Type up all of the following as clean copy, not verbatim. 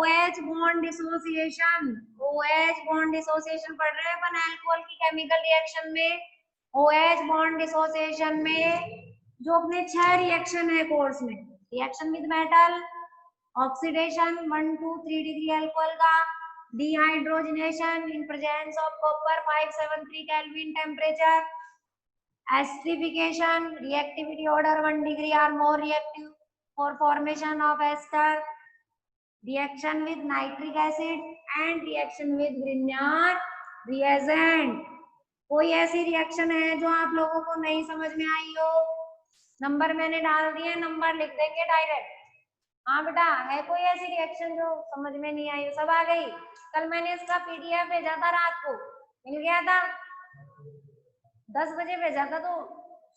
OH bond dissociation, OH bond dissociation पढ़ रहे हैं अपन अल्कोहल की केमिकल रिएक्शन में। OH बॉन्ड डिसोसिएशन में जो अपने 6 रिएक्शन है कोर्स में, reaction with metal, oxidation 1 to 3 degree alcohol का, dehydrogenation in presence of copper 573 kelvin temperature, esterification reactivity order 1 degree are more reactive for formation of ester, reaction with nitric acid and reaction with Grignard reagent. कोई ऐसी reaction है जो आप लोगों को नहीं समझ में आई हो? नंबर मैंने डाल दिए, नंबर लिख देंगे डायरेक्ट। हाँ बेटा, है कोई ऐसी रिएक्शन जो समझ में नहीं आई? सब आ गई? कल मैंने इसका PDF भेजा था, रात को मिल गया था, 10 बजे भेजा था, तो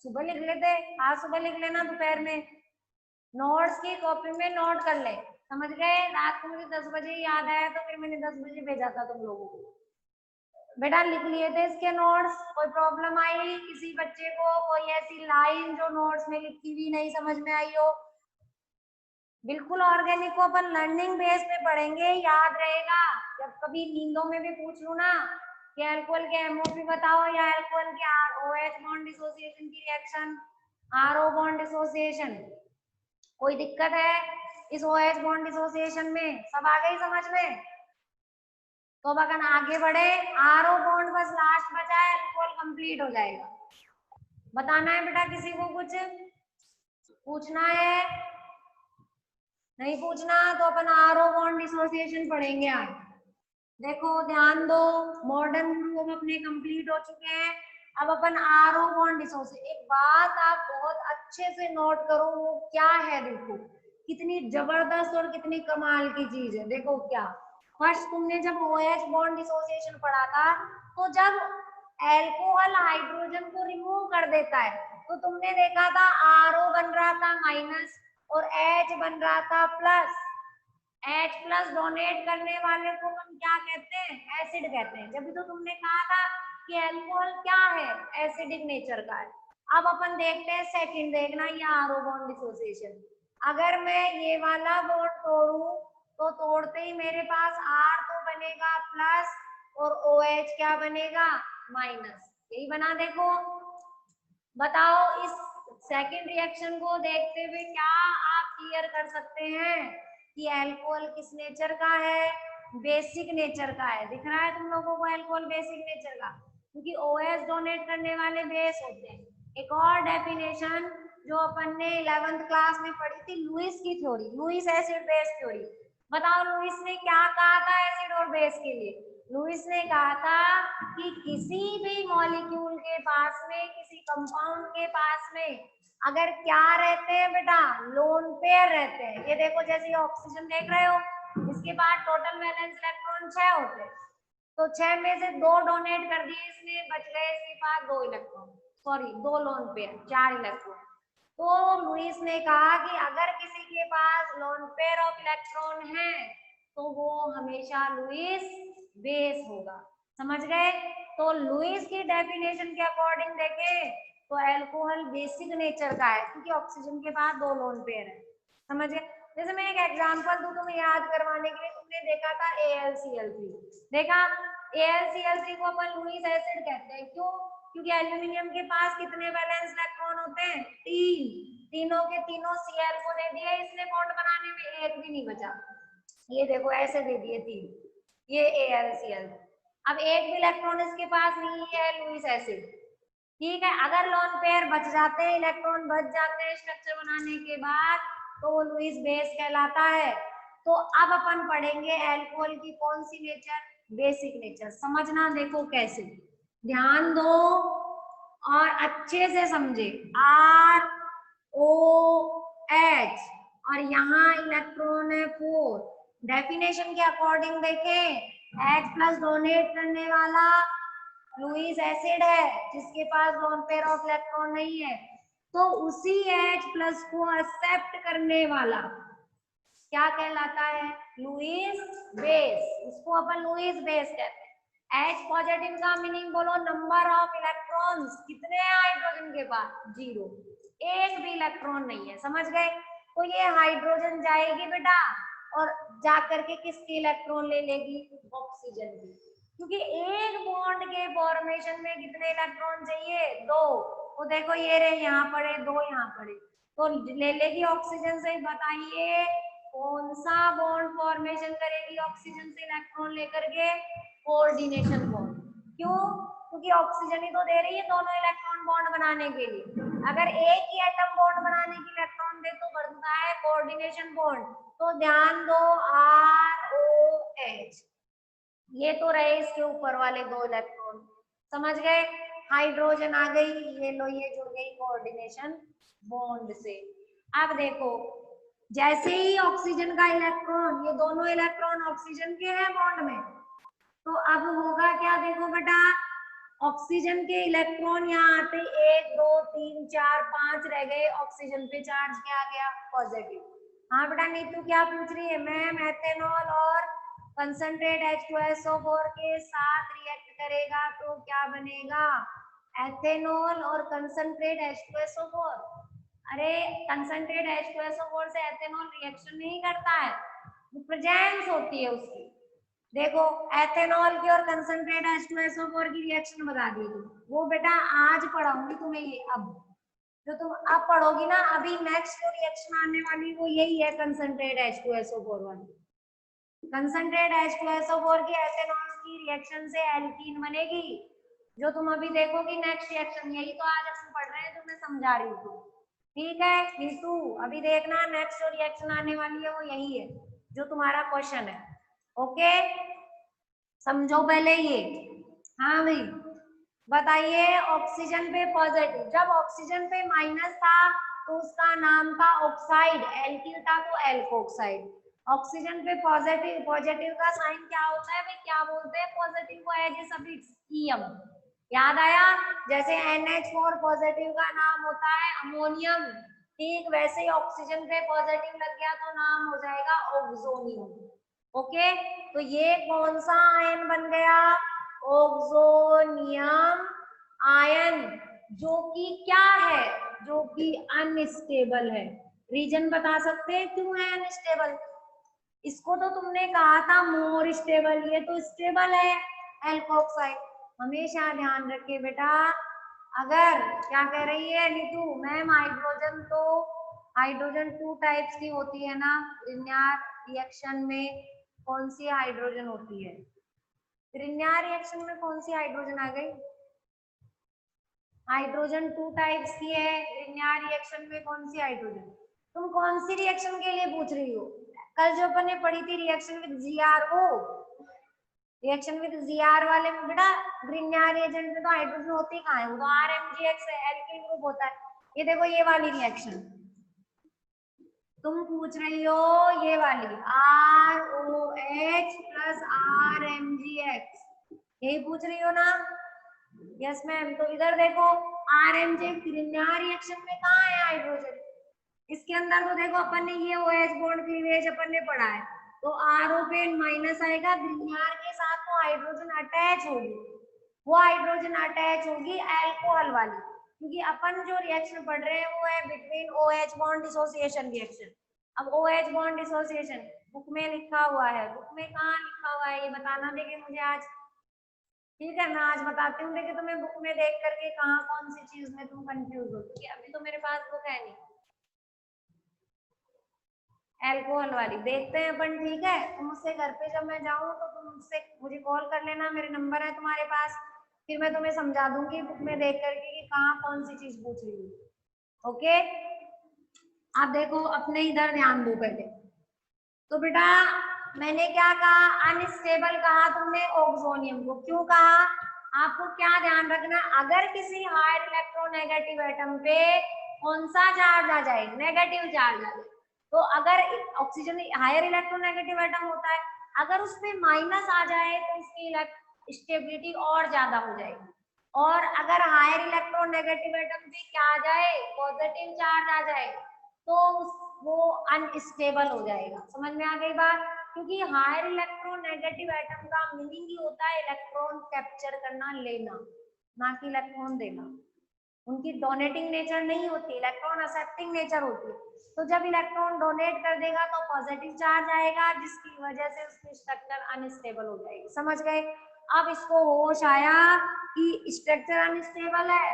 सुबह लिख लेते। आज सुबह लिख लेना, दोपहर में नोट्स की कॉपी में नोट कर ले, समझ गए? रात को मुझे 10 बजे याद आया तो फिर मैंने 10 बजे भेजा था तुम लोगों को। बेटा लिख लिए थे इसके नोट्स? कोई प्रॉब्लम आई किसी बच्चे को? कोई ऐसी लाइन जो नोट्स में लिखी हुई नहीं समझ में आई हो? बिल्कुल ऑर्गेनिक को अपन लर्निंग बेस पे पढ़ेंगे, याद रहेगा। जब कभी नींदों में भी पूछ लूं ना कि अल्कोहल के MOP बताओ या अल्कोहल के OH बॉन्ड डिसोसिएशन की रिएक्शन, RO बॉन्ड डिसोसिएशन, कोई दिक्कत है इस OH बॉन्ड डिसोसिएशन में? सब आ गई समझ में? तो अब अगर आगे बढ़े, RO बॉन्ड बस लास्ट बचा है, अल्कोहल कंप्लीट हो जाएगा। बताना है बेटा किसी को? कुछ पूछना है? नहीं पूछना तो अपन RO बॉन्ड डिसोसिएशन पढ़ेंगे आज। देखो ध्यान दो, मॉडर्न ग्रुप अपने कंप्लीट हो चुके हैं, अब अपन RO बॉन्ड डिसोसिएशन। एक बात आप बहुत अच्छे से नोट करो, वो क्या है? देखो कितनी जबरदस्त और कितनी कमाल की चीज है। देखो क्या, फर्स्ट तुमने जब OH बॉन्ड डिसोसिएशन पढ़ा था, तो जब एल्कोहल हाइड्रोजन को रिमूव कर देता है तो तुमने देखा था RO बन रहा था माइनस और H बन रहा था प्लस। H+ डोनेट करने वाले को हम क्या कहते हैं? एसिड कहते हैं। जब भी तो तुमने कहा था कि अल्कोहल क्या है? एसिडिक नेचर का है। अब अपन देखते हैं सेकंड, देखना ये RO बॉन्ड डिसोसिएशन। अगर मैं ये वाला बॉन्ड तोड़ूं तो तोड़ते ही मेरे पास R तो बनेगा प्लस और OH क्या बनेगा? माइनस। यही बना। देखो बताओ इस सेकंड रिएक्शन को देखते हुए क्या आप क्लियर कर सकते हैं कि अल्कोहल किस नेचर का है? बेसिक नेचर का है। दिख रहा है तुम लोगों को अल्कोहल बेसिक नेचर का? क्योंकि OH डोनेट करने वाले बेस होते हैं। एक और डेफिनेशन जो अपन ने 11th क्लास में पढ़ी थी, लुईस की theory, Lewis acid base theory. बताओ लुईस ने क्या कहा था एसिड और बेस के लिए? लुईस ने कहा था कि किसी भी मॉलिक्यूल के पास में, किसी कंपाउंड के पास में अगर क्या रहते हैं बेटा? लोन पेयर रहते हैं। ये देखो जैसे ऑक्सीजन देख रहे हो, इसके पास टोटल वैलेंस इलेक्ट्रॉन 6 होते हैं, तो 6 में से 2 डोनेट कर दिए इसने, बच गए इसके पास 2 electron, sorry 2 lone pair, 4 electron. तो लुईस ने कहा कि अगर किसी के पास लोन पेयर ऑफ इलेक्ट्रॉन है तो वो हमेशा लुईस बेस होगा। समझ गए? तो लुईस की डेफिनेशन के अकॉर्डिंग देखें तो अल्कोहल बेसिक नेचर का है, क्योंकि ऑक्सीजन के पास 2 लोन पेयर है। समझ गए? जैसे मैं एक एग्जांपल दूं तुम्हें याद करवाने के लिए, तुमने देखा था AlCl3, देखा? AlCl3 को अपन लुईस एसिड कहते हैं। क्यों? क्योंकि एल्यूमिनियम के पास कितने वैलेंस इलेक्ट्रॉन होते हैं? 3। तीनों के तीनों Cl को दे दिए इसने बॉन्ड बनाने में, एक भी नहीं बचा। ये देखो ऐसे दे दिए 3, ये AlCl। अब एक भी इलेक्ट्रॉन इसके पास नहीं है लुईस एसिड। ठीक है, अगर लोन पेयर बच जाते हैं, इलेक्ट्रॉन बच जाते हैं स्ट्रक्चर बनाने के बाद, तो वो लुईस बेस कहलाता है। तो अब अपन पढ़ेंगे अल्कोहल की कौन सी नेचर? Basic nature. समझना देखो कैसे, ध्यान दो और अच्छे से समझे। ROH और यहाँ इलेक्ट्रॉन है 4। डेफिनेशन के अकॉर्डिंग देखें, H+ डोनेट करने वाला लुईस एसिड है जिसके पास लोन पेयर ऑफ इलेक्ट्रॉन नहीं है, तो उसी H+ को एक्सेप्ट करने वाला क्या कहलाता है? Lewis base. उसको अपन लुईस बेस कहते हैं। H पॉजिटिव का मीनिंग बोलो, नंबर ऑफ इलेक्ट्रॉन्स कितने हैं हाइड्रोजन के पास? 0, एक भी इलेक्ट्रॉन नहीं है। समझ गए? तो ये हाइड्रोजन जाएगी बेटा और जा करके किसके इलेक्ट्रॉन ले लेगी, ऑक्सीजन की, क्योंकि एक बॉन्ड के फॉर्मेशन में कितने इलेक्ट्रॉन चाहिए, 2। तो देखो ये रहे यहाँ पड़े 2, यहाँ पड़े, तो ले लेगी ऑक्सीजन से। बताइए कौन सा बॉन्ड फॉर्मेशन करेगी ऑक्सीजन से इलेक्ट्रॉन लेकर के, कोऑर्डिनेशन बॉन्ड। क्यों, क्योंकि ऑक्सीजन ही तो दे रही है दोनों इलेक्ट्रॉन बॉन्ड बनाने के लिए। अगर एक ही एटम बॉन्ड बनाने के इलेक्ट्रॉन दे तो बनता है कोऑर्डिनेशन बॉन्ड। तो ध्यान दो ROH, ये तो रहे इसके ऊपर वाले 2 इलेक्ट्रॉन, समझ गए। हाइड्रोजन आ गई, ये लो ये जुड़ गई कोऑर्डिनेशन बॉन्ड से। अब देखो जैसे ही ऑक्सीजन का इलेक्ट्रॉन, ये दोनों इलेक्ट्रॉन ऑक्सीजन के हैं बॉन्ड में, तो अब होगा क्या, देखो बेटा ऑक्सीजन के इलेक्ट्रॉन यहाँ आते 1 2 3 4 5 रह गए, ऑक्सीजन पे चार्ज क्या आ गया, पॉजिटिव। हाँ बेटा नीतू क्या पूछ रही है, मैम एथेनॉल और कंसंट्रेट H2SO4 के साथ रिएक्ट करेगा तो क्या बनेगा, एथेनॉल और कंसंट्रेट H2SO4। अरे कंसंट्रेट H2SO4 से एथेनॉल रिएक्शन नहीं करता है, प्रेजेंस होती है उसकी। देखो एथेनॉल की और कंसंट्रेट H2SO4 की रिएक्शन बता दी थी, वो बेटा आज पढ़ाऊंगी तुम्हें ये। अब जो तुम अब पढ़ोगी ना, अभी नेक्स्ट जो रिएक्शन आने वाली वो यही है, कंसंट्रेट H2SO4 वाली। कंसंट्रेट H2SO4 की एथेनॉल की रिएक्शन से एल्कीन बनेगी, जो तुम अभी देखोगी नेक्स्ट रिएक्शन। यही तो आज अपन पढ़ रहे हैं, जो मैं समझा रही हूँ, ठीक है नीतू। अभी देखना नेक्स्ट जो रिएक्शन आने वाली है वो यही है जो तुम्हारा क्वेश्चन है, ओके समझो पहले ये। हाँ भाई बताइए ऑक्सीजन पे पॉजिटिव, जब ऑक्सीजन पे माइनस था तो उसका नाम था ऑक्साइड, एल्किल था तो एल्कोक्साइड। ऑक्सीजन पे पॉजिटिव, पॉजिटिव का साइन क्या होता है भाई, क्या बोलते हैं पॉजिटिव को, एज ए सफिक्स ईएम, याद आया। जैसे NH4 पॉजिटिव का नाम होता है अमोनियम, ठीक वैसे ही ऑक्सीजन पे पॉजिटिव लग गया तो नाम हो जाएगा ऑक्सोनियम, ओके। तो ये कौन सा आयन बन गया, ऑक्सोनियम आयन, जो कि क्या है, जो कि अनस्टेबल है। रीजन बता सकते हैं क्यों है अनस्टेबल, इसको तो तुमने कहा था मोर स्टेबल, ये तो स्टेबल है एल्कोक्साइड। हमेशा ध्यान रखे बेटा, अगर क्या कह रही है नीतू मैम, हाइड्रोजन 2 टाइप्स की होती है ना, लिनियर रिएक्शन में कौन सी हाइड्रोजन होती है, लिनियर रिएक्शन में कौन सी हाइड्रोजन आ गई, हाइड्रोजन 2 टाइप्स की है, लिनियर रिएक्शन में कौन सी हाइड्रोजन, तुम कौन सी रिएक्शन के लिए पूछ रही हो, कल जो अपन ने पढ़ी थी reaction with GRO, reaction with GR वाले में बेटा लिनियर रिएजेंट में तो हाइड्रोजन होती कहाँ है, वो तो RMGX है, एल्किल ग्रुप होता है। ये देखो ये वाली रिएक्शन तुम पूछ रही हो, ये वाली ROH प्लस RMGX, यही पूछ रही हो ना, यस मैम। तो इधर देखो RMGX लिनियर रिएक्शन में कहाँ है हाइड्रोजन, इसके अंदर तो देखो अपन ने ये OH बॉन्ड क्लीवेज अपन ने पढ़ा है, तो RO पे माइनस आएगा, लिनियर के साथ तो हाइड्रोजन अटैच होगी, वो हाइड्रोजन अटैच होगी अल्कोहल वाली, क्योंकि अपन जो रिएक्शन पढ़ रहे हैं वो है between OH bond dissociation reaction. अब OH बॉन्ड डिसोसिएशन बुक में लिखा हुआ है, बुक में कहाँ लिखा हुआ है ये बताना देखिए मुझे आज, ठीक है मैं आज बताती हूँ। देखिए तुम्हें बुक में देख करके कहाँ कौन सी चीज में तुम कंफ्यूज हो, क्योंकि अभी तो मेरे पास बुक है नहीं, एल्कोहल वाली देखते हैं अपन, ठीक है। तुम मुझसे घर पे जब मैं जाऊं तो तुम मुझसे मुझे कॉल कर लेना, मेरे नंबर है तुम्हारे पास, फिर मैं तुम्हें समझा दूंगी बुक में देख करके कि कहाँ कौन सी चीज पूछ रही हूँ, ओके। अब देखो अपने इधर ध्यान दो पहले, तो बेटा मैंने क्या कहा, अनस्टेबल कहा तुमने ऑक्सोनियम को, क्यों कहा, आपको क्या ध्यान रखना, अगर किसी हायर इलेक्ट्रोनेगेटिव एटम पे कौन सा चार्ज आ जाए, नेगेटिव चार्ज आ जाए, तो अगर ऑक्सीजन हायर इलेक्ट्रोनेगेटिव एटम होता है, अगर उसमें माइनस आ जाए तो उसकी स्टेबिलिटी और ज्यादा हो जाएगी, और अगर हायर इलेक्ट्रोनेगेटिव एटम पे क्या आ जाए, पॉजिटिव चार्ज आ जाए, तो वो अनस्टेबल हो जाएगा। समझ में आ गई बात, क्योंकि हायर इलेक्ट्रोनेगेटिव एटम का मीनिंग ही होता है इलेक्ट्रॉन कैप्चर करना, लेना, ना कि इलेक्ट्रॉन देना। उनकी डोनेटिंग नेचर नहीं होती, इलेक्ट्रॉन एक्सेप्टिंग नेचर होती है। तो जब इलेक्ट्रॉन डोनेट कर देगा तो पॉजिटिव चार्ज आएगा, जिसकी वजह से उसकी स्ट्रक्चर अनस्टेबल हो जाएगी। समझ गए? अब इसको होश आया कि स्ट्रक्चर अनस्टेबल है,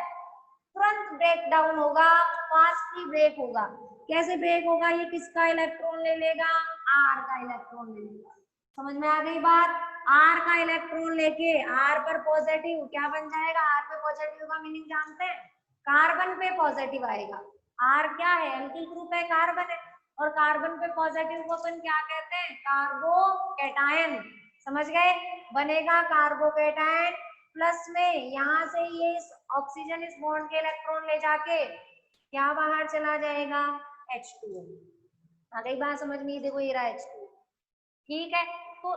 तुरंत ब्रेक डाउन होगा, फास्टली ब्रेक होगा। कैसे ब्रेक होगा? ये किसका इलेक्ट्रॉन ले लेगा? आर का इलेक्ट्रॉन ले लेगा। समझ में आ गई बात? आर का इलेक्ट्रॉन लेके आर पर पॉजिटिव क्या बन जाएगा? आर पे पॉजिटिव का मीनिंग जानते हैं? कार्बन पे पॉजिटिव आएगा। आर क्या है? एल्किल ग्रुप है, कार्बन है, और कार्बन पे पॉजिटिव को अपन क्या कहते हैं? कार्बोकैटायन। समझ गए? बनेगा कार्बोकैटायन, प्लस में यहाँ से ये ऑक्सीजन इस बॉन्ड के इलेक्ट्रॉन ले जाके क्या बाहर चला जाएगा? H2O। आ गई बात समझ में? देखो ये रहा H2O। ठीक है, तो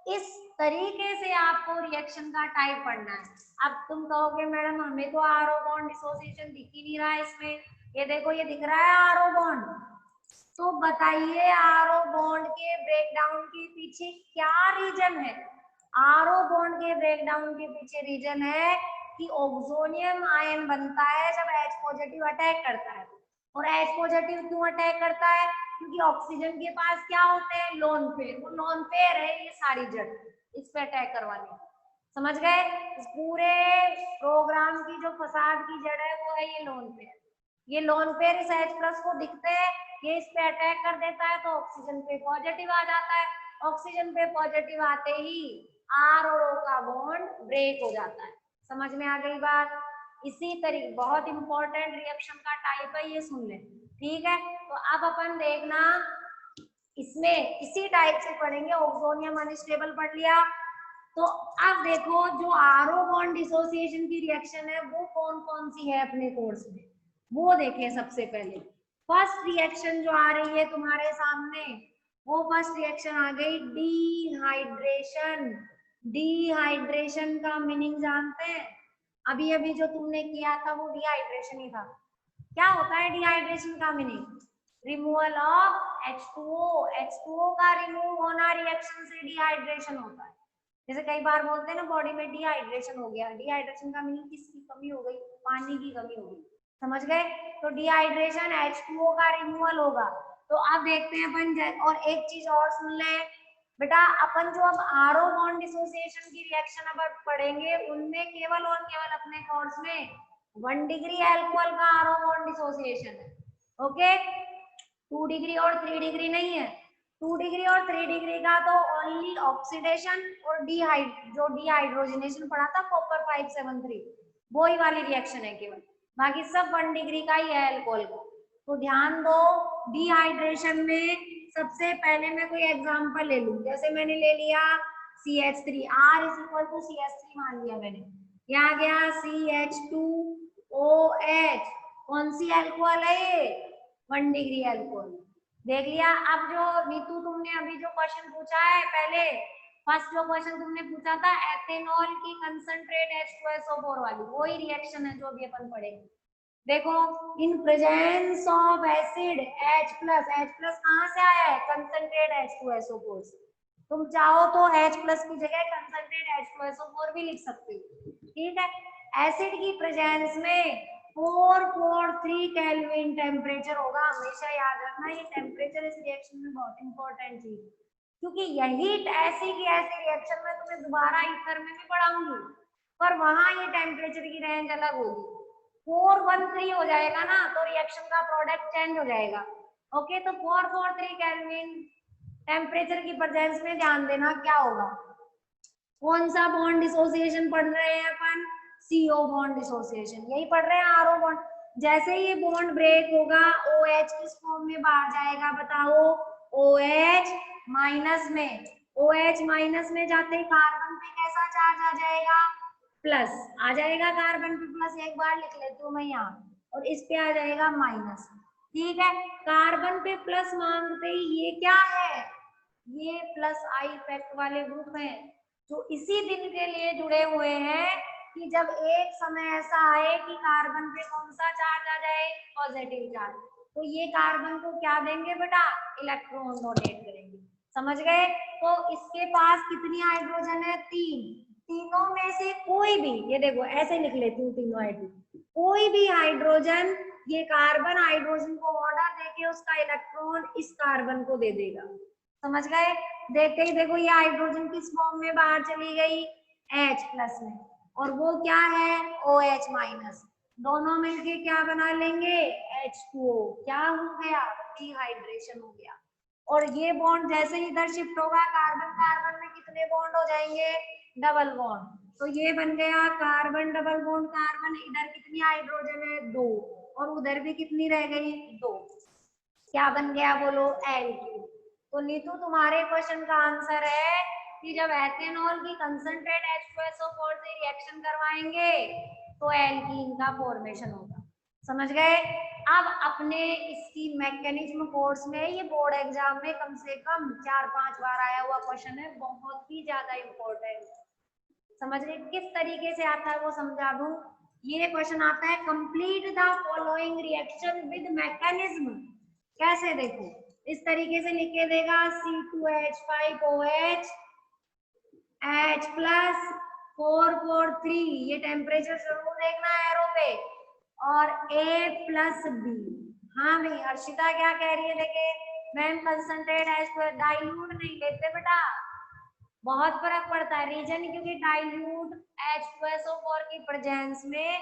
इस तरीके से आपको रिएक्शन का टाइप पढ़ना है। अब तुम कहोगे मैडम हमें तो आरओ बॉन्ड डिसोसिएशन दिख ही नहीं रहा है इसमें, ये देखो ये दिख रहा है आरओ बॉन्ड। तो बताइए आरओ बॉन्ड के ब्रेकडाउन के पीछे क्या रीजन है? आरओ बॉन्ड के ब्रेकडाउन के पीछे रीजन है कि ऑक्सोनियम आयन बनता है जब H पॉजिटिव अटैक करता है। और H पॉजिटिव क्यों अटैक करता है? क्योंकि ऑक्सीजन के पास क्या होते हैं? Lone pair. वो लोन पेयर है ये सारी जड़ इस पे अटैक करवाने। समझ गए? इस पूरे प्रोग्राम की जो फसाद की जड़ है वो है ये लोन पेयर। ये लोन पेयर इस H प्लस को दिखते हैं, ये इस पे अटैक कर देता है तो ऑक्सीजन पे पॉजिटिव आ जाता है। ऑक्सीजन पे पॉजिटिव आते ही आर और ओ का बॉन्ड ब्रेक हो जाता है। समझ में आ गई बात? इसी तरीके बहुत इंपॉर्टेंट रिएक्शन का टाइप है, ये सुन ले। ठीक है, तो अब अपन देखना इसमें इसी टाइप से पढ़ेंगे। ऑक्सोनियम अनस्टेबल पढ़ लिया, तो अब देखो जो आरओ बॉन्ड डिसोसिएशन की रिएक्शन है वो कौन कौन सी है अपने कोर्स में, वो देखें। सबसे पहले फर्स्ट रिएक्शन जो आ रही है तुम्हारे सामने, वो फर्स्ट रिएक्शन आ गई डिहाइड्रेशन। डिहाइड्रेशन का मीनिंग जानते हैं? अभी अभी जो तुमने किया था वो डिहाइड्रेशन ही था। क्या होता है डिहाइड्रेशन का meaning? Removal of H2O। H2O का रिमूव होना रिएक्शन से डिहाइड्रेशन होता है। जैसे कई बार बोलते हैं ना बॉडी में डिहाइड्रेशन हो गया। डिहाइड्रेशन का मीनिंग किसकी कमी हो गई? पानी की कमी हो गई। समझ गए? तो डिहाइड्रेशन H2O का रिमूवल होगा। तो अब देखते हैं अपन, और एक चीज और सुन ले बेटा, अपन जो अब आरओ बॉन्ड डिसोसिएशन की रिएक्शन अब पढ़ेंगे उनमें केवल और केवल अपने कोर्स में 1 डिग्री अल्कोहल का आरओ बॉन्ड डिसोसिएशन है। ओके, 2 डिग्री और 3 डिग्री नहीं है। 2 डिग्री और 3 डिग्री का तो ओनली ऑक्सीडेशन और जो डिहाइड्रोजनेशन पढ़ा था कॉपर 573, वो ही वाली रिएक्शन है केवल। बाकी सब 1 डिग्री का ही है अल्कोहल का। तो ध्यान दो, डिहाइड्रेशन में सबसे पहले मैं कोई एग्जांपल ले लूं, जैसे मैंने ले लिया CH3, R is equal to CH3 मान लिया मैंने। यहाँ गया CH2OH, कौन सी अल्कोहल है ये? 1 डिग्री अल्कोहल। देख लिया। अब जो नीतू तुमने अभी जो क्वेश्चन पूछा है पहले, फर्स्ट जो क्वेश्चन तुमने पूछा था एथेनॉल की कंसंट्रेट H2SO4 वाली, वही रिएक्शन है जो अभी अपन पढ़ेंगे। देखो, इन presence of acid H plus, H plus कहाँ से आया है? कंसंट्रेट H2SO4 से। तुम चाहो तो H प्लस की जगह कंसंट्रेट H2SO4 भी लिख सकते हो। ठीक है, एसिड की प्रेजेंस में 443 केल्विन टेम्परेचर होगा। हमेशा याद रखना ये टेम्परेचर इस रिएक्शन में बहुत इंपॉर्टेंट चीज है, क्योंकि यही ऐसी की ऐसी रिएक्शन में तुम्हें दोबारा ईथर में भी पढ़ाऊंगी, पर वहां ये टेम्परेचर की रेंज अलग होगी। 413 हो जाएगा ना तो रिएक्शन का प्रोडक्ट चेंज हो जाएगा। ओके, तो 443 केल्विन टेम्परेचर की प्रेजेंस में ध्यान देना क्या होगा। कौन सा बॉन्ड डिसोसिएशन पढ़ रहे हैं अपन? CO बॉन्ड डिसोसिएशन, यही पढ़ रहे हैं आरओ बॉन्ड। जैसे ये बॉन्ड ब्रेक होगा OH किस फॉर्म में बाहर जाएगा बताओ? OH माइनस में। OH माइनस में जाते ही कार्बन पे कैसा चार्ज आ जाएगा? प्लस आ जाएगा। कार्बन पे प्लस एक बार लिख लेती हूँ मैं यहाँ, और इस पे आ जाएगा माइनस। ठीक है, कार्बन पे प्लस मांगते ही ये क्या है? ये प्लस आई इफेक्ट वाले ग्रुप हैं जो इसी दिन के लिए जुड़े हुए हैं कि जब एक समय ऐसा आए कि कार्बन पे कौन सा चार्ज आ जाए? Positive charge. तो ये कार्बन को क्या देंगे बेटा? इलेक्ट्रॉन डोनेट करेंगे। समझ गए? तो इसके पास कितनी हाइड्रोजन है? 3। तीनों में से कोई भी, ये देखो ऐसे लिख लेती हूँ तीनों हाइड्रोजन, कोई भी हाइड्रोजन, ये कार्बन हाइड्रोजन को ऑर्डर देके उसका इलेक्ट्रॉन इस कार्बन को दे देगा। समझ गए? देखते ही देखो ये हाइड्रोजन किस फॉर्म में बाहर चली गई, H प्लस में, और वो क्या है, OH माइनस। दोनों मिलके क्या बना लेंगे, H2O। क्या हो गया, डिहाइड्रेशन हो गया। और ये बॉन्ड जैसे ही इधर शिफ्ट होगा, कार्बन कार्बन में कितने बॉन्ड हो जाएंगे, डबल बॉन्ड। तो ये बन गया कार्बन डबल बॉन्ड कार्बन, इधर कितनी हाइड्रोजन है, 2, और उधर भी कितनी रह गई, 2। क्या बन गया बोलो, एल्कीन। तो नीतू तुम्हारे क्वेश्चन का आंसर है कि जब एथेनॉल की कंसंट्रेट H2SO4 से रिएक्शन करवाएंगे तो एल्कीन का फॉर्मेशन होगा। समझ गए? अब अपने इसकी मैकेनिज्म कोर्स में, ये बोर्ड एग्जाम में कम से कम 4-5 बार आया हुआ क्वेश्चन है, बहुत ही ज्यादा इंपॉर्टेंट। समझ गए? किस तरीके से आता है वो समझा दूं। ये क्वेश्चन आता है, complete the following reaction with mechanism. कैसे, देखो इस तरीके से लिख के देगा, C2H5OH H प्लस 443, ये टेम्परेचर जरूर देखना है एरो पे, और A प्लस B। हाँ भाई, हर्षिता क्या कह रही है, देखे मैम कंसंट्रेट H2, डाइल्यूट नहीं लेते बेटा, बहुत फर्क पड़ता है रीजन, क्योंकि डाइल्यूट H2SO4 की प्रेजेंस में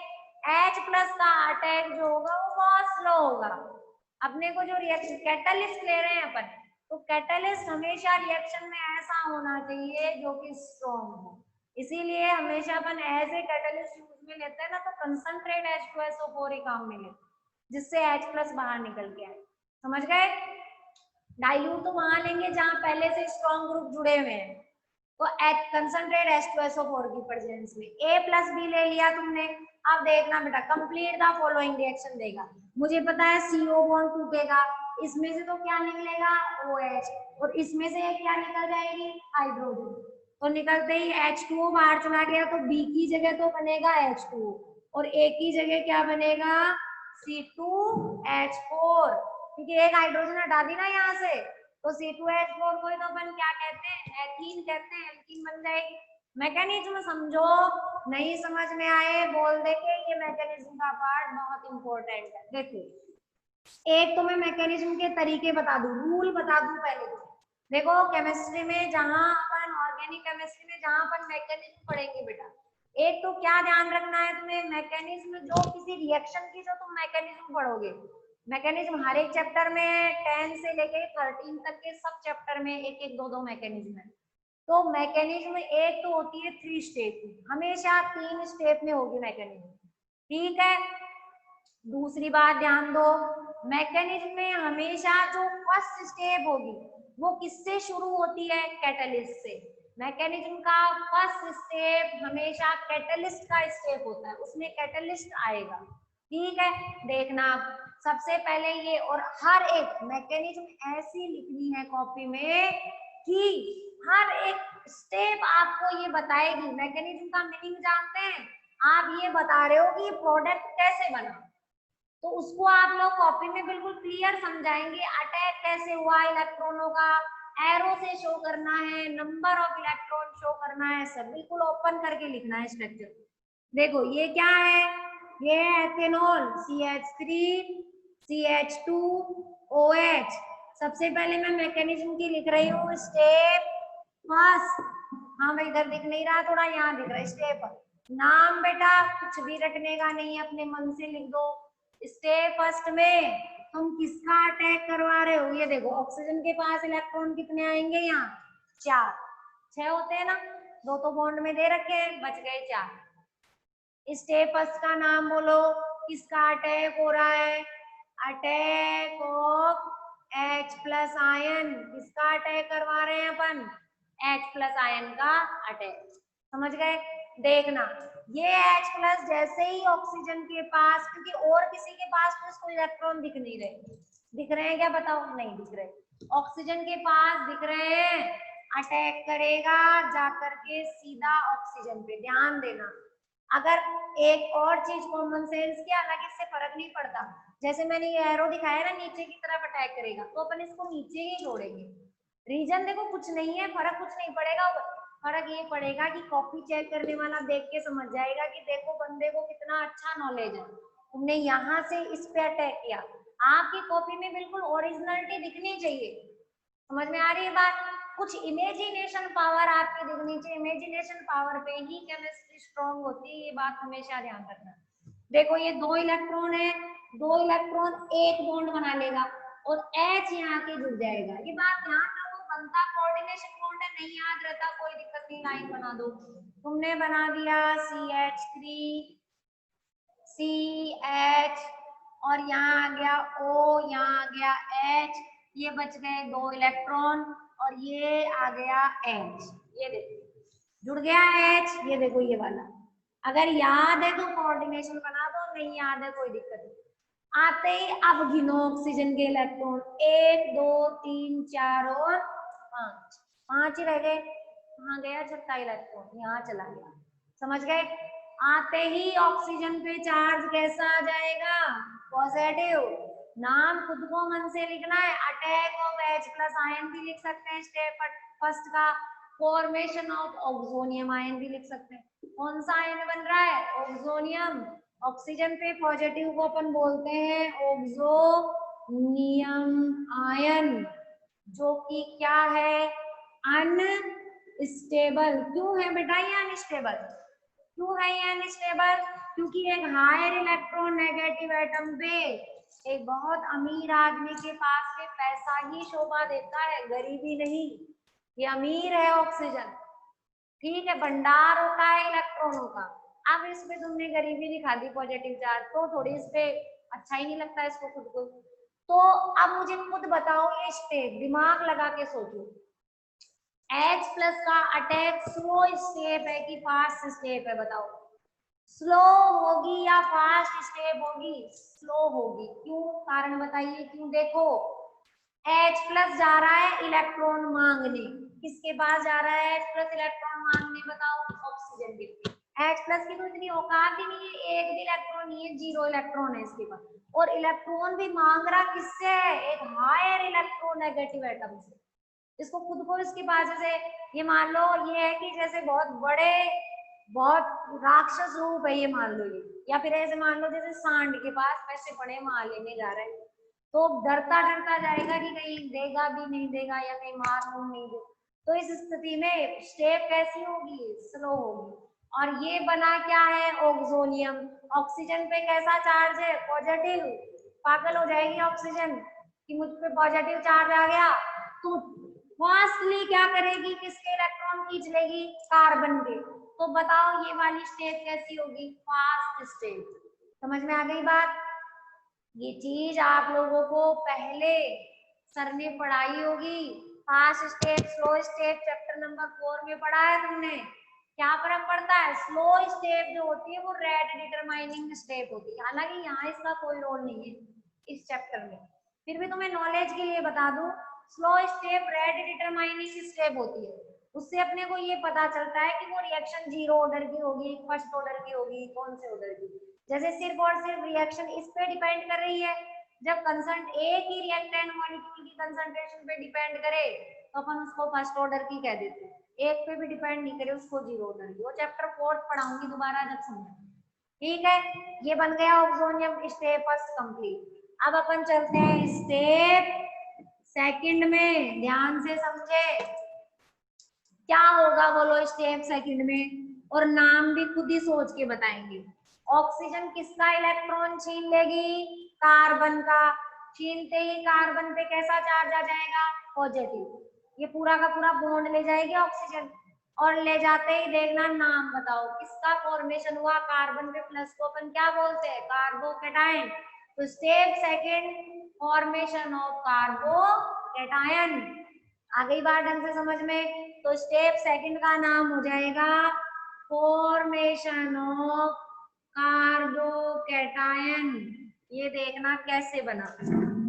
H प्लस का अटैक जो होगा वो बहुत स्लो होगा। अपने को जो रिएक्शन कैटलिस्ट ले रहे हैं अपन, तो कैटलिस्ट हमेशा रिएक्शन में ऐसा होना चाहिए जो कि स्ट्रॉन्ग हो, इसीलिए हमेशा अपन ऐसे कैटलिस्ट यूज में लेते हैं ना, तो कंसंट्रेट H2SO4 ही काम में लेते, जिससे H प्लस बाहर निकल के आए। समझ गए? डाइल्यूट तो वहां लेंगे जहां पहले से स्ट्रॉन्ग ग्रुप जुड़े हुए हैं, तो कंसंट्रेट H2SO4 की प्रेजेंस में A प्लस बी ले लिया तुमने। अब देखना बेटा, कंप्लीट द फॉलोइंग रिएक्शन देगा, मुझे पता है CO बॉन्ड टूटेगा, इसमें से तो क्या निकलेगा, OH, और इसमें से क्या निकल जाएगी, हाइड्रोजन। तो निकलते ही H2O बाहर चला गया, तो B की जगह तो बनेगा H2O, और A की जगह क्या बनेगा, C2H4, क्योंकि एक हाइड्रोजन हटा दी ना यहाँ से, तो C2H4 को तो अपन क्या कहते हैं, एथीन कहते हैं, एल्कीन बन जाएगी। मैकेनिज्म समझो, नहीं समझ में आए बोल दे के ये मैकेनिज्म का पार्ट बहुत इंपॉर्टेंट है। देखो एक तो मैं मैकेनिज्म के तरीके बता दूं, रूल बता दूं पहले तो। देखो केमिस्ट्री में जहां अपन, ऑर्गेनिक केमिस्ट्री में जहां अपन मैकेनिज्म पढ़ेंगे बेटा, एक तो क्या ध्यान रखना है तुम्हें, मैकेनिज्म जो किसी रिएक्शन की जो तुम मैकेनिज्म पढ़ोगे, मैकेनिज्म हर एक चैप्टर में 10 से लेके 13 तक के सब चैप्टर में एक एक दो दो मैकेनिज्म है। तो मैकेनिज्म एक तो होती है 3 स्टेप की, हमेशा 3 स्टेप में होगी मैकेनिज्म, ठीक है। दूसरी बात ध्यान दो, मैकेनिज्म में हमेशा जो फर्स्ट स्टेप होगी वो किससे शुरू होती है, कैटलिस्ट से। मैकेनिज्म का फर्स्ट स्टेप हमेशा कैटलिस्ट का स्टेप होता है, उसमें कैटलिस्ट आएगा, ठीक है। देखना सबसे पहले ये, और हर एक मैकेनिज्म ऐसी लिखनी है कॉपी में कि हर एक स्टेप आपको ये बताएगी। मैकेनिज्म का मीनिंग जानते हैं आप, ये बता रहे हो कि प्रोडक्ट कैसे बना, तो उसको आप लोग कॉपी में बिल्कुल क्लियर समझाएंगे, अटैक कैसे हुआ इलेक्ट्रॉनों का, एरो से शो करना है, नंबर ऑफ इलेक्ट्रॉन शो करना है, सब बिल्कुल ओपन करके लिखना है स्ट्रक्चर। देखो ये क्या है, ये है एथेनॉल, CH3 CH2OH। सबसे पहले मैं मैकेनिज्म की लिख रही हूँ, स्टेप फर्स्ट। हाँ भाई इधर दिख नहीं रहा, थोड़ा यहाँ दिख रहा है, स्टेप। नाम बेटा कुछ भी रटने का नहीं है, अपने मन से लिख दो। स्टेप फर्स्ट में तुम किसका अटैक करवा रहे हो, ये देखो ऑक्सीजन के पास इलेक्ट्रॉन कितने आएंगे, यहाँ 4, 6 होते हैं ना, 2 तो बॉन्ड में दे रखे हैं, बच गए 4। स्टेप फर्स्ट का नाम बोलो, किसका अटैक हो रहा है, attack of H plus ion. किसका अटैक करवा रहे हैं अपन, H प्लस आयन का अटैक। समझ गए? देखना ये H प्लस जैसे ही ऑक्सीजन के पास, क्योंकि और किसी के पास तो इसको इलेक्ट्रॉन दिख नहीं रहे, दिख रहे हैं क्या बताओ, नहीं दिख रहे, ऑक्सीजन के पास दिख रहे हैं, अटैक करेगा जाकर के सीधा ऑक्सीजन पे। ध्यान देना, अगर एक और चीज कॉमन सेंस की, हालांकि इससे फर्क नहीं पड़ता, जैसे मैंने ये एरो दिखाया ना, नीचे की तरफ अटैक करेगा, तो अपन इसको नीचे ही जोड़ेंगे। रीजन देखो कुछ नहीं है, फर्क कुछ नहीं पड़ेगा, फर्क ये पड़ेगा कि कॉपी चेक करने वाला देख के समझ जाएगा कि देखो बंदे को कितना अच्छा नॉलेज है, तुमने यहाँ से इस पे अटैक किया। आपकी कॉपी में बिल्कुल ओरिजिनलिटी दिखनी चाहिए। समझ में आ रही है बात? कुछ इमेजिनेशन पावर आपकी दिखनी चाहिए। इमेजिनेशन पावर पे ही केमिस्ट्री स्ट्रॉन्ग होती है, ये बात हमेशा ध्यान रखना। देखो ये 2 इलेक्ट्रॉन है, 2 इलेक्ट्रॉन एक बॉन्ड बना लेगा और H यहाँ के जुड़ जाएगा। ये बात ध्यान रखो, बनता कोऑर्डिनेशन बॉन्ड है, नहीं याद रहता कोई दिक्कत नहीं, लाइन बना दो। तुमने बना दिया CH3 CH और यहाँ आ गया O, यहाँ आ गया H, ये बच गए 2 इलेक्ट्रॉन और ये आ गया H। ये देखो जुड़ गया H, ये देखो ये वाला। अगर याद है तो कोऑर्डिनेशन बना दो, नहीं याद है कोई दिक्कत नहीं। आते ही अब गिनो ऑक्सीजन के इलेक्ट्रॉन, 1 2 3 4 और 5, 5 ही रह गए। कहाँ गया छठा इलेक्ट्रॉन? यहाँ चला गया। समझ गए? आते ही ऑक्सीजन पे चार्ज कैसा आ जाएगा? पॉजिटिव। नाम खुद को मन से लिखना है, attack of H plus ion भी लिख सकते हैं स्टेप फर्स्ट का, फॉर्मेशन ऑफ ऑक्सोनियम आयन भी लिख सकते हैं। कौन सा आयन बन रहा है? ऑक्सोनियम। ऑक्सीजन पे पॉजिटिव को अपन बोलते हैं ऑक्सोनियम आयन, जो कि क्या है? अनस्टेबल। क्यों है बेटा ये अनस्टेबल? क्यों है ये अनस्टेबल? क्योंकि एक हायर इलेक्ट्रॉन नेगेटिव एटम पे एक बहुत अमीर आदमी के पास में पैसा ही शोभा देता है, गरीबी नहीं। ये अमीर है ऑक्सीजन, ठीक है, भंडार होता है इलेक्ट्रॉनों का। अब इस पे तुमने गरीबी दिखा दी पॉजिटिव चार्ज, तो थोड़ी इस पे अच्छा ही नहीं लगता इसको खुद को। तो अब मुझे खुद बताओ ये स्टेप, दिमाग लगा के सोचो। H प्लस का अटैक स्लो स्टेप है कि फास्ट स्टेप है? बताओ, स्लो होगी या फास्ट स्टेप होगी? स्लो होगी। क्यों? कारण बताइए क्यों। देखो H प्लस जा रहा है इलेक्ट्रॉन मांगने, किसके पास जा रहा है H प्लस इलेक्ट्रॉन मांगने? बताओ, ऑक्सीजन के। H प्लस की तो इतनी औकात ही नहीं है, एक भी इलेक्ट्रॉन नहीं है, 0 इलेक्ट्रॉन है इसके पास, और इलेक्ट्रॉन भी मांग रहा किससे है? एक हायर इलेक्ट्रॉन नेगेटिव एटम से। इसको खुद को इसके पास जैसे ये मान लो ये है कि जैसे बहुत बड़े बहुत राक्षस रूप है ये मान लो ये, या फिर ऐसे मान लो जैसे सांड के पास पैसे पड़े मार लेने जा रहे हैं, तो डरता डरता जाएगा कि कहीं देगा भी नहीं देगा या कहीं मार मुंह नहीं दे। तो इस स्थिति में स्टेप कैसी होगी? स्लो होगी। और ये बना क्या है? ऑक्सोनियम। ऑक्सीजन पे कैसा चार्ज है? पॉजिटिव। पागल हो जाएगी ऑक्सीजन कि मुझ पे पॉजिटिव चार्ज आ गया, तो फास्टली क्या करेगी? किसके इलेक्ट्रॉन खींच लेगी? कार्बन के। तो बताओ ये वाली स्टेप कैसी होगी? Fast step. समझ में आ गई बात? ये चीज आप लोगों को पहले सर ने पढ़ाई होगी। Fast step slow step chapter number 4 में पढ़ा है तुमने। क्या फर्क पड़ता है? स्लो स्टेप जो होती है वो रेट डिटरमाइनिंग स्टेप होती है, हालांकि यहाँ इसका कोई रोल नहीं है इस चैप्टर में, फिर भी तुम्हें नॉलेज के लिए बता दूं, slow step rate determining step होती है। उससे अपने को ये पता चलता है कि वो रिएक्शन 0 ऑर्डर की होगी, फर्स्ट ऑर्डर की होगी, कौन से ऑर्डर की। जैसे सिर्फ और सिर्फ रिएक्शन इस पे डिपेंड कर रही है, जब कंसंट एक ही रिएक्टेंट मॉलिक्यूल की कंसंट्रेशन पे डिपेंड करे तो अपन उसको फर्स्ट ऑर्डर की कह देते हैं, एक पे भी डिपेंड नहीं करे उसको 0 ऑर्डर की। वो चैप्टर 4 पढ़ाऊंगी दोबारा जब समझ, ठीक है। ये बन गया ऑक्सोनियम स्टेप फर्स्ट कंप्लीट। अब अपन चलते हैं स्टेप सेकंड में, ध्यान से समझे क्या होगा बोलो स्टेप सेकंड में, और नाम भी खुद ही सोच के बताएंगे। ऑक्सीजन किसका इलेक्ट्रॉन छीन लेगी? कार्बन का। छीनते ही कार्बन पे कैसा चार्ज आ जाएगा? पॉजिटिव। ये पूरा का पूरा बॉन्ड ले जाएगी ऑक्सीजन, और ले जाते ही देखना नाम बताओ किसका फॉर्मेशन हुआ? कार्बन पे प्लस को अपन क्या बोलते हैं? कार्बोकैटायन। तो step second formation of carbocation. आ गई बात ढंग से समझ में? तो स्टेप सेकंड का नाम हो जाएगा फॉर्मेशन ऑफ कार्बोकैटायन। ये देखना कैसे बना,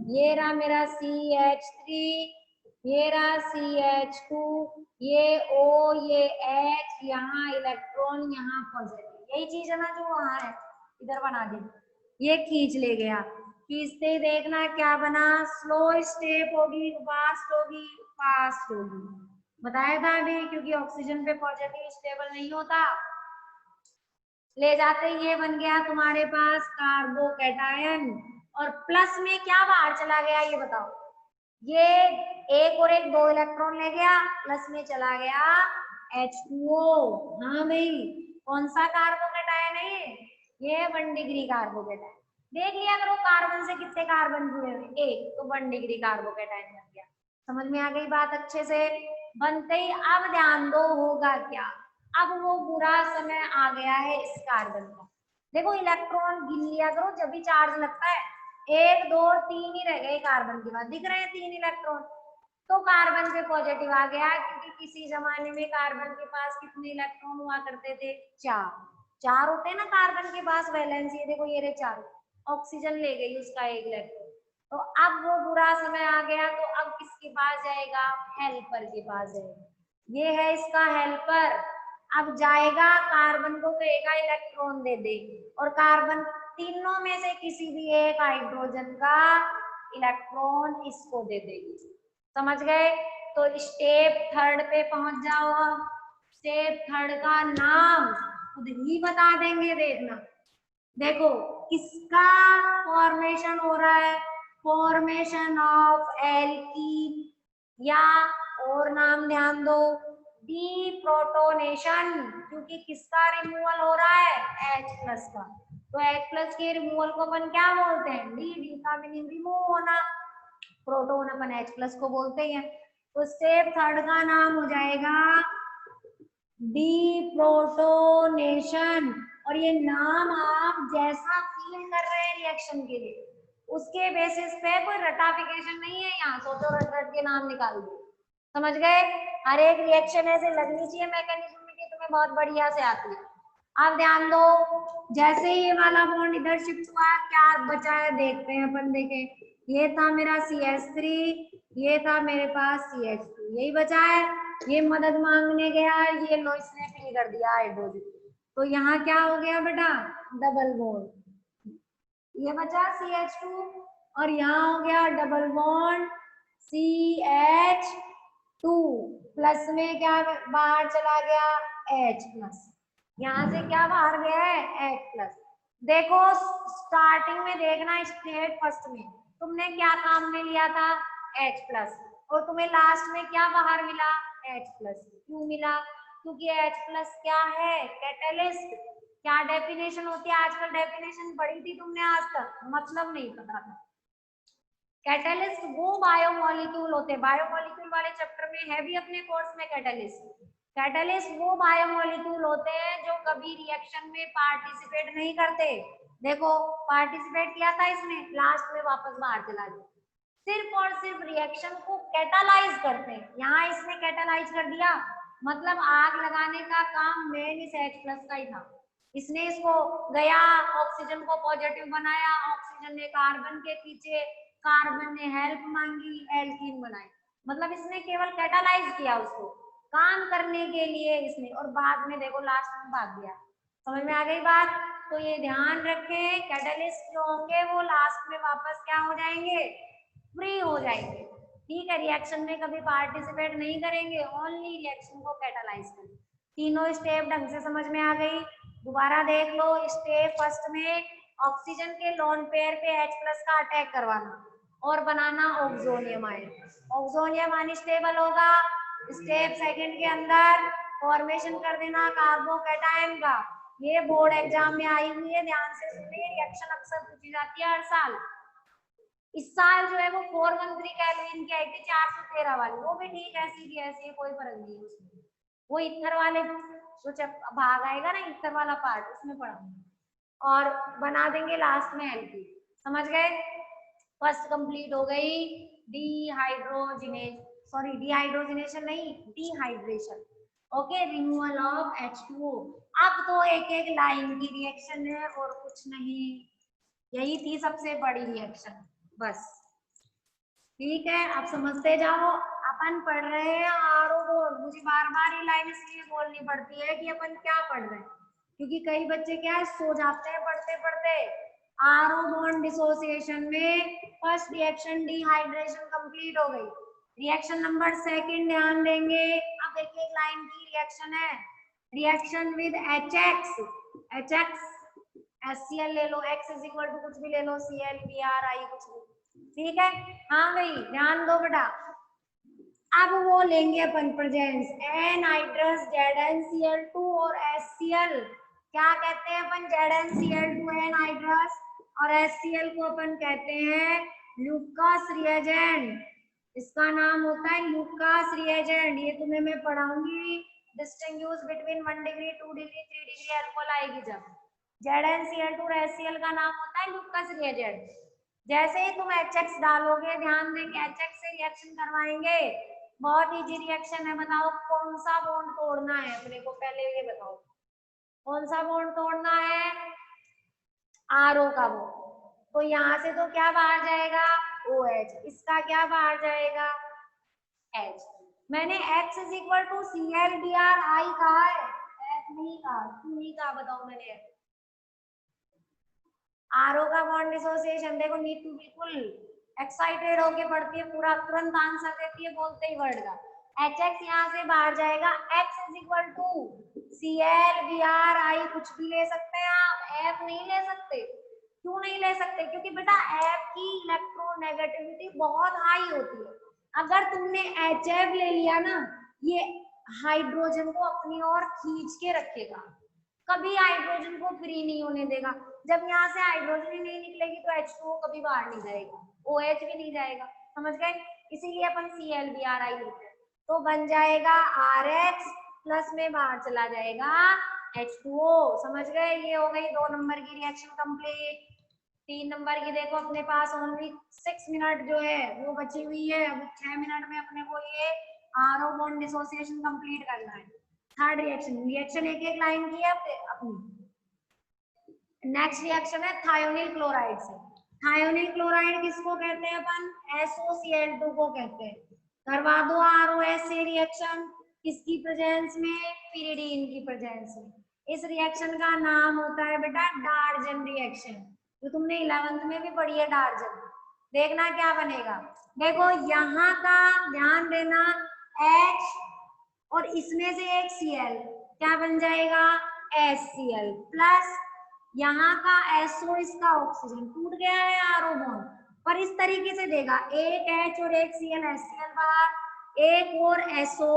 ये रहा मेरा CH3, ये रहा CH2, ये O, ये H, यहाँ इलेक्ट्रॉन, यहाँ पॉजिटिव, यही चीज है ना जो वहां है, इधर बना दी, ये खींच ले गया। खींचते ही देखना क्या बना? स्लो स्टेप होगी, फास्ट होगी, फास्ट होगी। बताया था अभी, क्योंकि ऑक्सीजन पे पॉजिटिव स्टेबल नहीं होता। ले जाते ही ये बन गया तुम्हारे पास कार्बोकैटायन, और प्लस में क्या बाहर चला गया ये बताओ। ये एक और एक 2 इलेक्ट्रॉन ले गया, प्लस में चला गया H2O। हाँ भाई, कौन सा कार्बोकैटायन है ये 1 डिग्री कार्बोकैटायन। देख लिया करो कार्बन से कितने कार्बन जुड़े हुए, एक, तो 1 डिग्री कार्बोकैटायन बन गया। समझ में आ गई बात अच्छे से। बनते ही अब ध्यान दो होगा क्या। अब वो बुरा समय आ गया है इस कार्बन का। देखो इलेक्ट्रॉन गिन लिया करो जब भी चार्ज लगता है, 1 2 3 ही रह गए कार्बन के बाद, दिख रहे हैं 3 इलेक्ट्रॉन। तो कार्बन पे पॉजिटिव आ गया, क्योंकि किसी जमाने में कार्बन के पास कितने इलेक्ट्रॉन हुआ करते थे, 4। 4 होते हैं ना कार्बन के पास वैलेंस, ये देखो ये रहे 4। ऑक्सीजन ले गई उसका 1 इलेक्ट्रॉन। तो अब वो बुरा समय आ गया, तो अब किसके पास जाएगा, हेल्पर के पास जाएगा। ये है इसका हेल्पर। अब जाएगा कार्बन को कहेगा इलेक्ट्रॉन दे दे, और कार्बन तीनों में से किसी भी एक हाइड्रोजन का इलेक्ट्रॉन इसको दे देगी। समझ गए। तो स्टेप 3 पे पहुंच जाओ। अब स्टेप 3 का नाम खुद ही बता देंगे, देखना। देखो किसका फॉर्मेशन हो रहा है, फॉर्मेशन ऑफ एल्कीन, या और नाम ध्यान दो, डीप्रोटोनेशन, क्योंकि किसका रिमूवल हो रहा है, H+ का। तो H+ के रिमूवल को अपन क्या बोलते हैं, डी का मीनिंग रिमूव होना, प्रोटोन अपन H+ को बोलते हैं। तो स्टेप 3 का नाम हो जाएगा डीप्रोटोनेशन। और ये नाम आप जैसा फील कर रहे हैं रिएक्शन के लिए, उसके बेसिस पे कोई रटाफिकेशन नहीं है यहाँ, सोचो रट रट के नाम निकाल दो। समझ गए। हर एक रिएक्शन ऐसे लगनी चाहिए मैकेनिज्म में कि तुम्हें बहुत बढ़िया से आती है। अब ध्यान दो, जैसे ही ये वाला बॉन्ड इधर शिफ्ट हुआ, क्या बचा है देखते हैं अपन। देखे, ये था मेरा CH3, ये था मेरे पास CH2, यही बचा है। ये मदद मांगने गया, ये लो इसने फिल कर दिया हाइड्रोजन। तो यहाँ क्या हो गया बेटा, डबल बॉन्ड। ये बचा CH2, और यहाँ हो गया डबल बॉन्ड CH2, प्लस में क्या बाहर चला गया, H+। यहाँ से क्या बाहर गया है, H+। देखो स्टार्टिंग में देखना, स्टेट फर्स्ट में तुमने क्या काम में लिया था, H+, और तुम्हें लास्ट में क्या बाहर मिला, H+। क्यों मिला, क्योंकि H+ क्या है, कैटलिस्ट। क्या डेफिनेशन होती है, आजकल डेफिनेशन पढ़ी थी तुमने आज तक, मतलब नहीं पता था। कैटलिस्ट वो बायोमोलिक्यूल होते हैं, बायोमोलिक्यूल वाले चैप्टर में है भी अपने कोर्स में कैटलिस्ट। कैटलिस्ट वो बायोमोलिक्यूल होते हैं जो कभी रिएक्शन में पार्टिसिपेट नहीं करते। देखो पार्टिसिपेट किया था इसने, लास्ट में वापस बाहर चला गया। सिर्फ और सिर्फ रिएक्शन को कैटालाइज करते हैं। यहाँ इसने कैटालाइज कर दिया, मतलब आग लगाने का काम मेन इस H+ का ही था। इसने इसको गया, ऑक्सीजन को पॉजिटिव बनाया, ऑक्सीजन ने कार्बन के पीछे, कार्बन ने हेल्प मांगी, एल्कीन बनाई। मतलब इसने केवल कैटालाइज किया उसको काम करने के लिए इसने, और बाद में देखो लास्ट में भाग गया। समझ में आ गई बात। तो ये ध्यान रखें, कैटलिस्ट जो होंगे वो लास्ट में वापस क्या हो जाएंगे, फ्री हो जाएंगे। ठीक है, रिएक्शन में कभी पार्टिसिपेट नहीं करेंगे, ओनली रिएक्शन को कैटालाइज करेंगे। तीनों स्टेप ढंग से समझ में आ गई। दोबारा देख लो, स्टेप फर्स्ट में ऑक्सीजन के लोन पेयर पे H+ का अटैक करवाना और बनाना ऑक्सोनियम आयन। ऑक्सोनियम अनस्टेबल होगा। स्टेप सेकंड के अंदर फॉर्मेशन कर देना कार्बोकैटायन का। ये बोर्ड एग्जाम में आई हुई है, ध्यान से सुनिए, रिएक्शन अक्सर पूछी जाती है हर साल। इस साल जो है वो 413 केल्विन की आई थी, 413 वाली, वो भी ठीक ऐसी की ऐसी है, कोई फर्क नहीं है उसमें। वो इथर वाले जो भाग आएगा ना, इथर वाला पार्ट, उसमें पढ़ा और बना देंगे लास्ट में एल्की। समझ गए। फर्स्ट कंप्लीट हो गई, डिहाइड्रोजिनेशन नहीं, dehydration. Okay, removal of H2O। अब तो एक एक लाइन की रिएक्शन है और कुछ नहीं, यही थी सबसे बड़ी रिएक्शन बस। ठीक है, आप समझते जाओ। अपन पढ़ रहे हैं आरओ बोर्ड। मुझे बार बार ये लाइन इसलिए बोलनी पड़ती है कि अपन क्या पढ़ रहे हैं, क्योंकि कई बच्चे क्या है सो जाते हैं पढ़ते पढ़ते। आरओ बॉन्ड डिसोसिएशन में फर्स्ट रिएक्शन डिहाइड्रेशन कंप्लीट हो गई। रिएक्शन नंबर सेकंड ध्यान देंगे, एक एक लाइन की रिएक्शन है। Reaction with HX, HX HCl ले लो, X इज इक्वल टू कुछ भी ले लो, Cl Br कुछ भी, ठीक है। हाँ भाई ध्यान दो बेटा, अब वो लेंगे अपन प्रेजेंस एनहाइड्रस ZnCl2 और HCl, क्या कहते हैं अपन, ZnCl2 एनहाइड्रस और HCl को अपन कहते हैं लुकास रिएजेंट। इसका नाम होता है लुकास रिएजेंट। ये तुम्हें मैं पढ़ाऊंगी, distinguish between 1 degree 2 degree 3 degree alcohol आएगी जब। ZnCl2 और HCl का नाम होता है लुकास रिएजेंट। जैसे ही तुम HX डालोगे, ध्यान दें कि HX से रिएक्शन करवाएंगे, बहुत इजी रिएक्शन है। बताओ कौन सा बॉन्ड तोड़ना है अपने को, पहले ये बताओ कौन सा बॉन्ड तोड़ना है, RO का बॉन्ड। तो यहाँ से तो क्या बाहर जाएगा, OH, इसका क्या बाहर जाएगा, H। मैंने X is equal to Cl Br कहा है, F नहीं कहा, क्यों नहीं कहा बताओ मैंने। RO का बॉन्ड डिसोसिएशन देखो, नीतू बिल्कुल एक्साइटेड होके पढ़ती है, पूरा तुरंत आंसर देती है बोलते ही वर्ड का। HX यहाँ से बाहर जाएगा, X is equal to Cl Br कुछ भी ले सकते हैं आप, F नहीं ले सकते। क्यों नहीं ले सकते, क्योंकि बेटा F की इलेक्ट्रोनेगेटिविटी बहुत हाई होती है। अगर तुमने HF ले लिया ना, ये हाइड्रोजन को अपनी ओर खींच के रखेगा, कभी हाइड्रोजन को फ्री नहीं होने देगा। जब यहाँ से हाइड्रोजन ही नहीं निकलेगी तो H2O कभी बाहर नहीं जाएगा, OH भी नहीं जाएगा, समझ गए। इसीलिए अपन Cl Br लिखते हैं, तो बन जाएगा RH प्लस में बाहर चला जाएगा H2O, समझ गए। ये हो गई 2 नंबर की रिएक्शन कंप्लीट। 3 नंबर की देखो, अपने पास ओनली 6 मिनट जो है वो बची हुई है। अब 6 मिनट में अपने को ये RO बॉन्ड डिसोसिएशन कंप्लीट करना है। थर्ड रिएक्शन एक एक लाइन की है अपनी। नेक्स्ट रिएक्शन है थायोनिल क्लोराइड से। थायोनिल क्लोराइड किसको कहते हैं अपन, SOCl2 को कहते हैं। करवा दो ROH से रिएक्शन, किसकी प्रेजेंस में, पिरिडीन की प्रेजेंस में। इस रिएक्शन का नाम होता है बेटा डार्जन रिएक्शन, जो तुमने 11th में भी पढ़ी है डार्जन। देखना क्या बनेगा, देखो यहाँ का ध्यान देना, H और इसमें से एक Cl, क्या बन जाएगा, HCl प्लस यहाँ का SO, इसका ऑक्सीजन टूट गया है RO बॉन्ड, पर इस तरीके से देगा, एक H और एक Cl, HCl बाहर, एक और SO,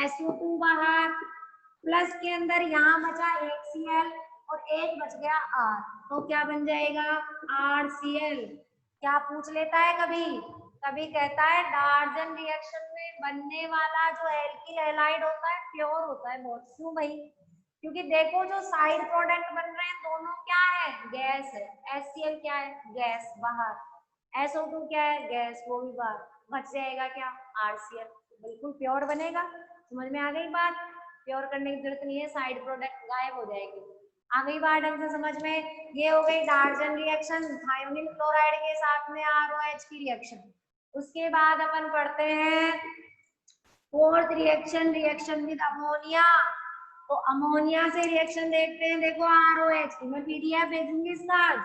SO2 बाहर, प्लस के अंदर यहाँ बचा एक Cl और एक बच गया R, तो क्या बन जाएगा, RCl। क्या पूछ लेता है कभी, कभी कहता है डार्जन रिएक्शन में बनने वाला जो एल्किल हैलाइड होता है प्योर होता है बहुत। क्यों भाई, क्योंकि देखो जो साइड प्रोडक्ट बन रहे हैं दोनों क्या है, गैस है। HCl क्या है, गैस बाहर, SO2 क्या है, गैस वो भी बाहर, बच जाएगा क्या, RCl। बिल्कुल प्योर बनेगा, समझ में आ गई बात। प्योर करने की जरूरत नहीं है, साइड प्रोडक्ट गायब हो जाएगी। आ गई बात ढंग से समझ में। ये हो गई डार्जन रिएक्शन, थायोनिल क्लोराइड के साथ में ROH की रिएक्शन। उसके बाद अपन पढ़ते हैं fourth reaction, reaction with ammonia. तो अमोनिया से रिएक्शन देखते हैं, देखो ROH की मैं PDF भेजूंगी इसका आज,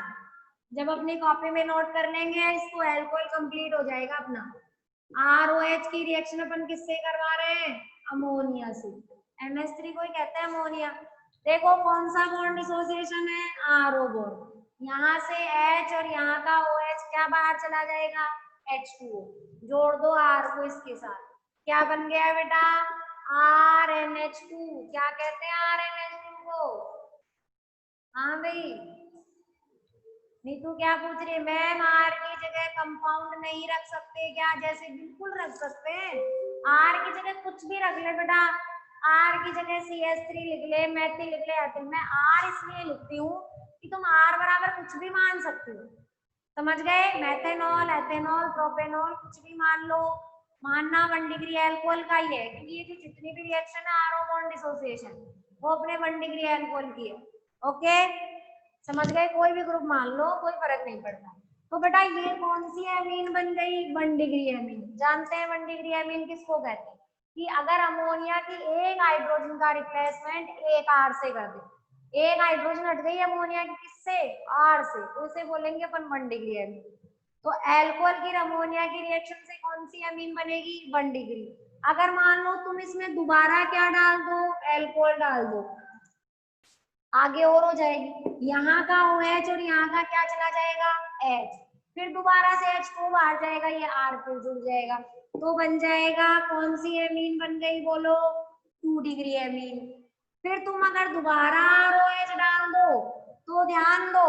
जब अपनी कॉपी में नोट कर लेंगे इसको, एल्कोहल कंप्लीट हो जाएगा अपना। ROH की रिएक्शन अपन किससे करवा रहे हैं, अमोनिया से। MS3 को ही कहते हैं अमोनिया। देखो कौन सा बॉन्ड डिसोसिएशन है, RO बॉन्ड। यहाँ से H और यहाँ का OH क्या बाहर चला जाएगा, H2O। जोड़ दो R को इसके साथ, क्या बन गया बेटा, RNH2। क्या कहते हैं RNH2 को, हाँ भाई नीतू क्या पूछ रही है, मैम R की जगह कंपाउंड नहीं रख सकते क्या, जैसे बिल्कुल रख सकते हैं, R की जगह कुछ भी रख ले बेटा, R की जगह CH3 लिख ले, मेथिल लिख ले। मैं R इसलिए लिखती हूँ कि तुम R बराबर कुछ भी मान सकते हो, समझ गए। मेथेनॉल, एथेनॉल, प्रोपेनॉल कुछ भी मान लो, मानना 1 डिग्री अल्कोहल का ही है, क्योंकि ये जो जितनी भी रिएक्शन है RO बॉन्ड डिसोसिएशन वो अपने 1 डिग्री अल्कोहल की है। ओके समझ गए, कोई भी ग्रुप मान लो कोई फर्क नहीं पड़ता। तो बेटा ये कौन सी एमीन बन गई, 1 डिग्री एमीन। जानते हैं 1 डिग्री एमीन किसको कहते हैं, कि अगर अमोनिया की एक हाइड्रोजन का रिप्लेसमेंट एक R से कर दे, एक हाइड्रोजन हट गई अमोनिया की किससे, R से, तो इसे बोलेंगे अपन 1 डिग्री एमीन। तो एल्कोहल की अमोनिया की रिएक्शन से कौन सी एमीन बनेगी, 1 डिग्री। अगर मान लो तुम इसमें दोबारा क्या डाल दो, एल्कोहल डाल दो, आगे और हो जाएगी, यहाँ का OH और यहाँ का क्या चला जाएगा, H, फिर दोबारा से H2 बाहर जाएगा, ये R फिर जुड़ जाएगा, तो बन जाएगा कौन सी एमीन बन गई बोलो, 2 डिग्री एमीन। फिर तुम अगर दोबारा OH डाल दो तो ध्यान दो,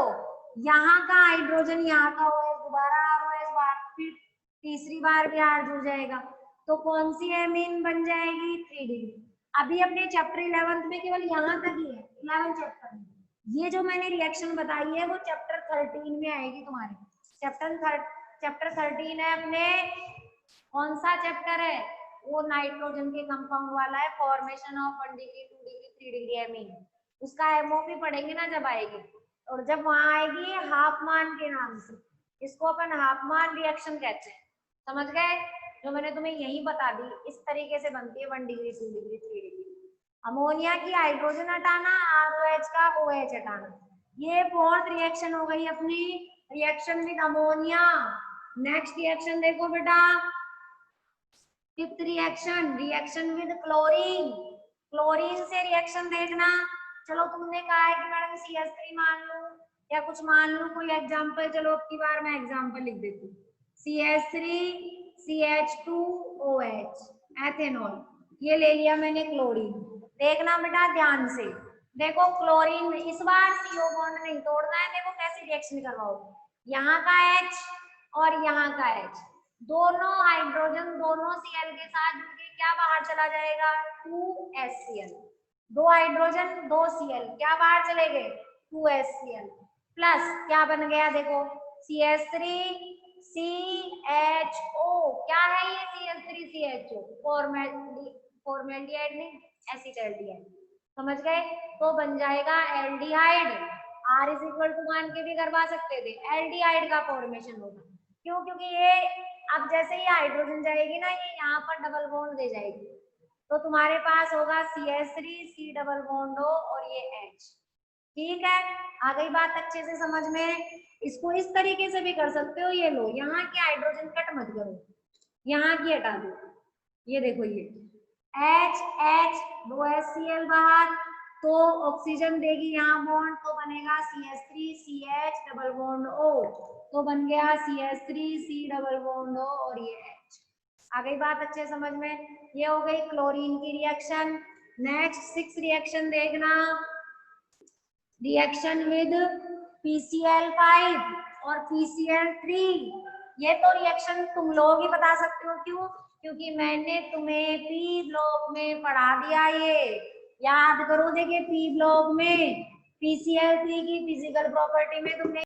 यहाँ का हाइड्रोजन यहाँ का OH, दोबारा OH बाहर, फिर तीसरी बार भी R जुड़ जाएगा, तो कौन सी एमीन बन जाएगी, 3 डिग्री। अभी अपने चैप्टर 11 में केवल यहाँ तक ही है, 11 चैप्टर में। ये जो मैंने रिएक्शन बताई है वो चैप्टर 13 में आएगी तुम्हारे। चैप्टर 13 है अपने, कौन सा चैप्टर है वो, नाइट्रोजन के कंपाउंड वाला है, formation of 1 degree 2 degree 3 degree amine. उसका MOP पढ़ेंगे ना जब आएगी, और जब वहां आएगी हाफमान के नाम से, इसको अपन हाफमान रिएक्शन कहते हैं, समझ गए। जो मैंने तुम्हें यही बता दी, इस तरीके से बनती है 1 डिग्री 2 डिग्री 3 डिग्री। अमोनिया की हाइड्रोजन हटाना, R2H का OH हटाना, ये 4th रिएक्शन हो गई अपनी, reaction with ammonia. Next reaction देखो बेटा, 5th reaction, reaction with chlorine. Chlorine से रिएक्शन देखना, चलो तुमने कहा है कि मैडम CH3 मान लो या कुछ मान लो कोई एग्जांपल, चलो अब की बार मैं एग्जांपल लिख देती हूँ, CH3 CH2OH एथेनॉल, ये ले लिया मैंने क्लोरीन। देखना बेटा ध्यान से, देखो क्लोरीन इस बार CO बॉन्ड नहीं तोड़ना है, देखो कैसे रिएक्शन करवाओगे, यहाँ का H और यहाँ का H, दोनों हाइड्रोजन दोनों Cl के साथ जुड़ के क्या बाहर चला जाएगा, 2HCl, 2 हाइड्रोजन 2 Cl, क्या बाहर चले गए, 2HCl, प्लस क्या बन गया देखो, CH3 CHO, क्या है ये CH3 CHO, फॉर्मेल्डिहाइड नहीं, एसिटाल्डिहाइड, समझ गए। तो बन जाएगा aldehyde, R is equal to मान के भी करवा सकते थे, एल्डिहाइड का फॉर्मेशन होगा, क्यों, क्योंकि ये अब जैसे ही हाइड्रोजन जाएगी ना, ये यहाँ पर डबल बॉन्ड दे जाएगी, तो तुम्हारे पास होगा CH3 C double bond O और ये H, ठीक है। आ गई बात अच्छे से समझ में। इसको इस तरीके से भी कर सकते हो, ये लो यहाँ की हाइड्रोजन कट मत करो, यहाँ की हटा दो, ये देखो ये H H 2HCl बाहर, तो ऑक्सीजन देगी यहाँ बॉन्ड, तो बनेगा CH3 CH double bond O, तो बन गया CH3 C double bond O और ये H। आ गई बात अच्छे समझ में। ये हो गई क्लोरीन की रिएक्शन। नेक्स्ट 6th रिएक्शन देखना, रिएक्शन विद PCl5 और PCl3। ये तो रिएक्शन तुम लोग ही बता सकते हो, क्यों, क्योंकि मैंने तुम्हें P ब्लॉक में पढ़ा दिया, ये याद करो। देखिए P ब्लॉक में PCl3 की फिजिकल प्रॉपर्टी में तुमने